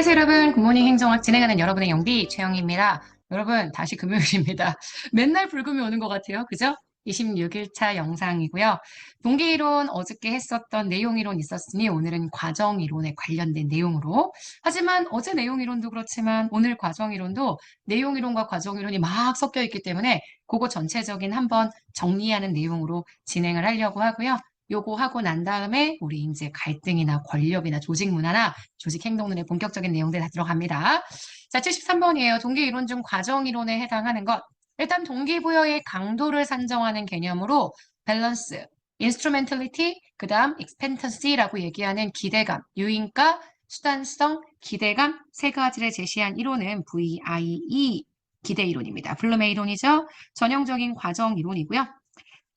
안녕하세요, 여러분. 굿모닝 행정학 진행하는 여러분의 영디 최영희입니다. 여러분, 다시 금요일입니다. 맨날 불금이 오는 것 같아요. 그죠? 26일차 영상이고요. 동기이론 어저께 했었던 내용이론 있었으니 오늘은 과정이론에 관련된 내용으로. 하지만 어제 내용이론도 그렇지만 오늘 과정이론도 내용이론과 과정이론이 막 섞여 있기 때문에 그거 전체적인 한번 정리하는 내용으로 진행을 하려고 하고요. 요거 하고 난 다음에 우리 이제 갈등이나 권력이나 조직 문화나 조직 행동론의 본격적인 내용들 다 들어갑니다. 자, 73번이에요. 동기 이론 중 과정 이론에 해당하는 것. 일단 동기부여의 강도를 산정하는 개념으로 밸런스, 인스트루멘탈리티, 그 다음 익스펜턴시라고 얘기하는 기대감, 유인가, 수단성, 기대감 세 가지를 제시한 이론은 VIE 기대 이론입니다. 블룸의 이론이죠. 전형적인 과정 이론이고요.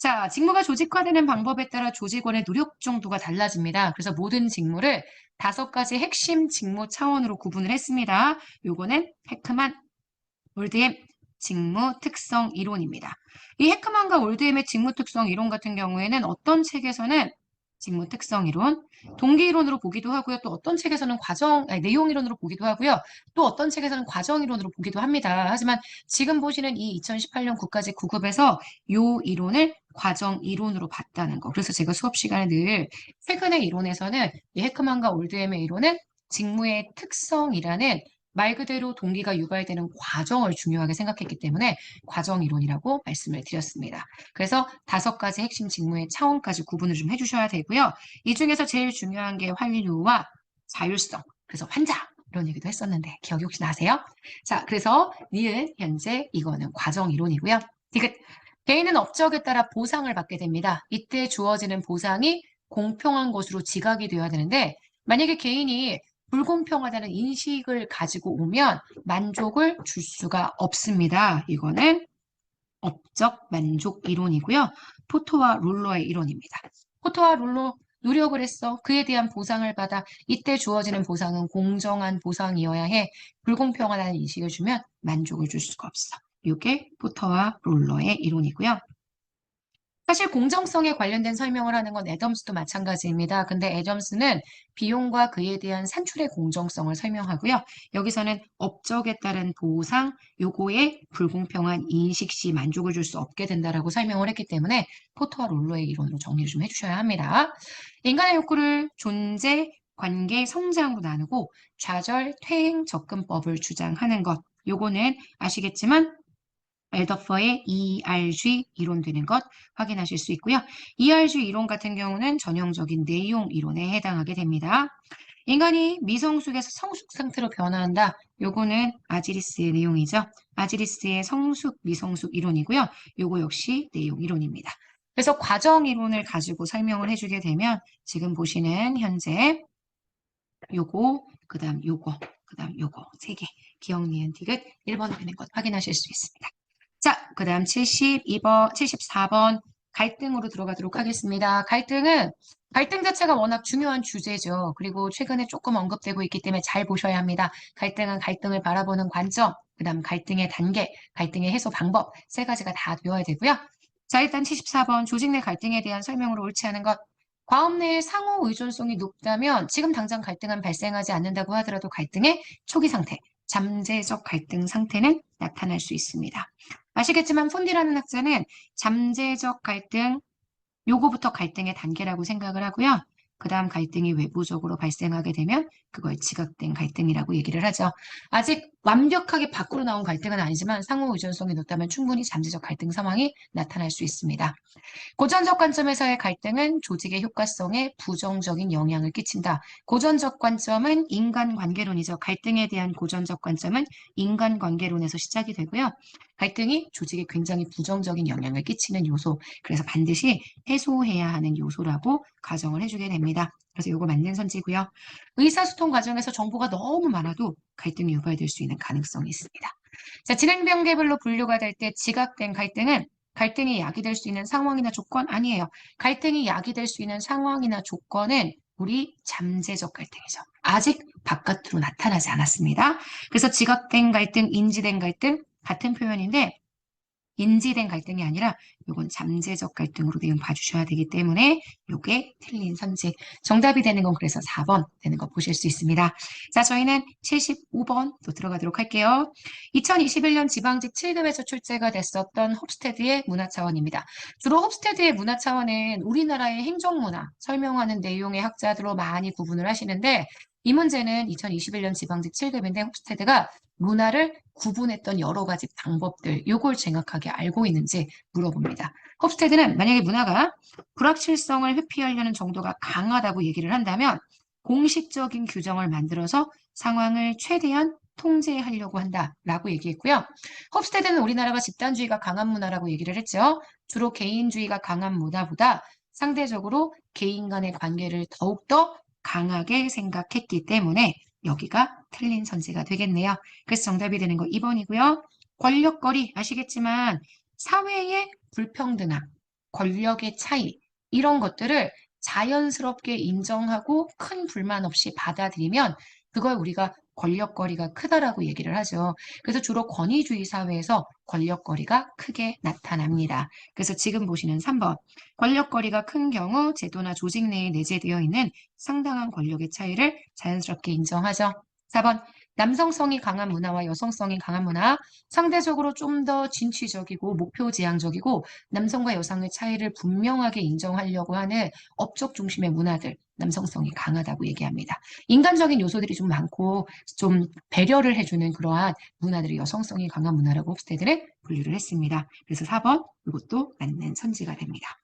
자, 직무가 조직화되는 방법에 따라 조직원의 노력 정도가 달라집니다. 그래서 모든 직무를 5가지 핵심 직무 차원으로 구분을 했습니다. 요거는 헤크만, 올드햄 직무 특성 이론입니다. 이 헤크만과 올드햄의 직무 특성 이론 같은 경우에는 어떤 책에서는 직무 특성 이론, 동기 이론으로 보기도 하고요. 또 어떤 책에서는 내용 이론으로 보기도 하고요. 또 어떤 책에서는 과정 이론으로 보기도 합니다. 하지만 지금 보시는 이 2018년 국가직 9급에서 요 이론을 과정 이론으로 봤다는 거. 그래서 제가 수업 시간에 늘 최근의 이론에서는 이 헤크만과 올드햄의 이론은 직무의 특성이라는 말 그대로 동기가 유발되는 과정을 중요하게 생각했기 때문에 과정 이론이라고 말씀을 드렸습니다. 그래서 5가지 핵심 직무의 차원까지 구분을 좀 해주셔야 되고요. 이 중에서 제일 중요한 게 환류와 자율성, 그래서 환자 이런 얘기도 했었는데 기억이 혹시 나세요? 자, 그래서 니은 현재 이거는 과정 이론이고요. 디귿 개인은 업적에 따라 보상을 받게 됩니다. 이때 주어지는 보상이 공평한 것으로 지각이 되어야 되는데 만약에 개인이 불공평하다는 인식을 가지고 오면 만족을 줄 수가 없습니다. 이거는 업적 만족 이론이고요. 포토와 룰러의 이론입니다. 포토와 룰러 노력을 했어. 그에 대한 보상을 받아. 이때 주어지는 보상은 공정한 보상이어야 해. 불공평하다는 인식을 주면 만족을 줄 수가 없어. 이게 포터와 룰러의 이론이고요. 사실 공정성에 관련된 설명을 하는 건 애덤스도 마찬가지입니다. 근데 애덤스는 비용과 그에 대한 산출의 공정성을 설명하고요. 여기서는 업적에 따른 보상, 요거에 불공평한 인식 시 만족을 줄 수 없게 된다라고 설명을 했기 때문에 포터와 롤러의 이론으로 정리를 좀 해주셔야 합니다. 인간의 욕구를 존재, 관계, 성장으로 나누고 좌절, 퇴행, 접근법을 주장하는 것. 요거는 아시겠지만 엘더퍼의 ERG 이론 되는 것 확인하실 수 있고요. ERG 이론 같은 경우는 전형적인 내용 이론에 해당하게 됩니다. 인간이 미성숙에서 성숙 상태로 변화한다. 요거는 아지리스의 내용이죠. 아지리스의 성숙, 미성숙 이론이고요. 요거 역시 내용 이론입니다. 그래서 과정 이론을 가지고 설명을 해주게 되면 지금 보시는 현재 요거, 그 다음 요거, 그 다음 요거 3개 기억, 니은, 디귿 1번 되는 것 확인하실 수 있습니다. 자, 그 다음 74번 갈등으로 들어가도록 하겠습니다. 갈등 자체가 워낙 중요한 주제죠. 그리고 최근에 조금 언급되고 있기 때문에 잘 보셔야 합니다. 갈등은 갈등을 바라보는 관점, 그 다음 갈등의 단계, 갈등의 해소 방법 3가지가 다 되어야 되고요. 자, 일단 74번 조직 내 갈등에 대한 설명으로 옳지 않은 것. 과업 내의 상호 의존성이 높다면 지금 당장 갈등은 발생하지 않는다고 하더라도 갈등의 초기 상태, 잠재적 갈등 상태는 나타날 수 있습니다. 아시겠지만 폰디라는 학자는 잠재적 갈등, 요거부터 갈등의 단계라고 생각을 하고요. 그 다음 갈등이 외부적으로 발생하게 되면 그걸 지각된 갈등이라고 얘기를 하죠. 아직 완벽하게 밖으로 나온 갈등은 아니지만 상호 의존성이 높다면 충분히 잠재적 갈등 상황이 나타날 수 있습니다. 고전적 관점에서의 갈등은 조직의 효과성에 부정적인 영향을 끼친다. 고전적 관점은 인간관계론이죠. 갈등에 대한 고전적 관점은 인간관계론에서 시작이 되고요. 갈등이 조직에 굉장히 부정적인 영향을 끼치는 요소, 그래서 반드시 해소해야 하는 요소라고 가정을 해주게 됩니다. 그래서 이거 맞는 선지고요. 의사소통 과정에서 정보가 너무 많아도 갈등이 유발될 수 있는 가능성이 있습니다. 자, 진행 단계별로 분류가 될 때 지각된 갈등은 갈등이 야기될 수 있는 상황이나 조건 아니에요. 갈등이 야기될 수 있는 상황이나 조건은 우리 잠재적 갈등이죠. 아직 바깥으로 나타나지 않았습니다. 그래서 지각된 갈등, 인지된 갈등 같은 표현인데 인지된 갈등이 아니라 요건 잠재적 갈등으로 내용 봐주셔야 되기 때문에 요게 틀린 선지. 정답이 되는 건 그래서 4번 되는 거 보실 수 있습니다. 자, 저희는 75번 또 들어가도록 할게요. 2021년 지방직 7급에서 출제가 됐었던 홉스테드의 문화차원입니다. 주로 홉스테드의 문화차원은 우리나라의 행정문화 설명하는 내용의 학자들로 많이 구분을 하시는데 이 문제는 2021년 지방직 7급인데 홉스테드가 문화를 구분했던 여러 가지 방법들, 요걸 정확하게 알고 있는지 물어봅니다. 홉스테드는 만약에 문화가 불확실성을 회피하려는 정도가 강하다고 얘기를 한다면 공식적인 규정을 만들어서 상황을 최대한 통제하려고 한다라고 얘기했고요. 홉스테드는 우리나라가 집단주의가 강한 문화라고 얘기를 했죠. 주로 개인주의가 강한 문화보다 상대적으로 개인 간의 관계를 더욱더 강하게 생각했기 때문에 여기가 틀린 선지가 되겠네요. 그래서 정답이 되는 거 2번이고요. 권력거리 아시겠지만 사회의 불평등함, 권력의 차이 이런 것들을 자연스럽게 인정하고 큰 불만 없이 받아들이면 그걸 우리가 권력거리가 크다라고 얘기를 하죠. 그래서 주로 권위주의 사회에서 권력거리가 크게 나타납니다. 그래서 지금 보시는 3번 권력거리가 큰 경우 제도나 조직 내에 내재되어 있는 상당한 권력의 차이를 자연스럽게 인정하죠. 4번 남성성이 강한 문화와 여성성이 강한 문화 상대적으로 좀 더 진취적이고 목표지향적이고 남성과 여성의 차이를 분명하게 인정하려고 하는 업적 중심의 문화들 남성성이 강하다고 얘기합니다. 인간적인 요소들이 좀 많고 좀 배려를 해주는 그러한 문화들이 여성성이 강한 문화라고 홉스테드는 분류를 했습니다. 그래서 4번 이것도 맞는 선지가 됩니다.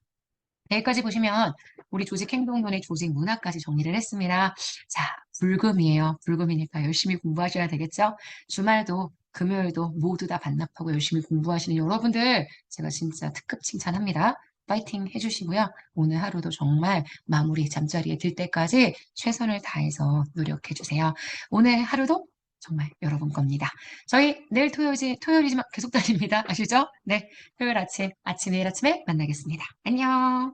여기까지 보시면 우리 조직 행동론의 조직 문화까지 정리를 했습니다. 자, 불금이에요. 불금이니까 열심히 공부하셔야 되겠죠? 주말도 금요일도 모두 다 반납하고 열심히 공부하시는 여러분들 제가 진짜 특급 칭찬합니다. 파이팅 해주시고요. 오늘 하루도 정말 마무리 잠자리에 들 때까지 최선을 다해서 노력해주세요. 오늘 하루도 정말 여러분 겁니다. 저희 내일 토요일이지만 계속 다닙니다. 아시죠? 네, 토요일 아침 내일 아침에 만나겠습니다. 안녕.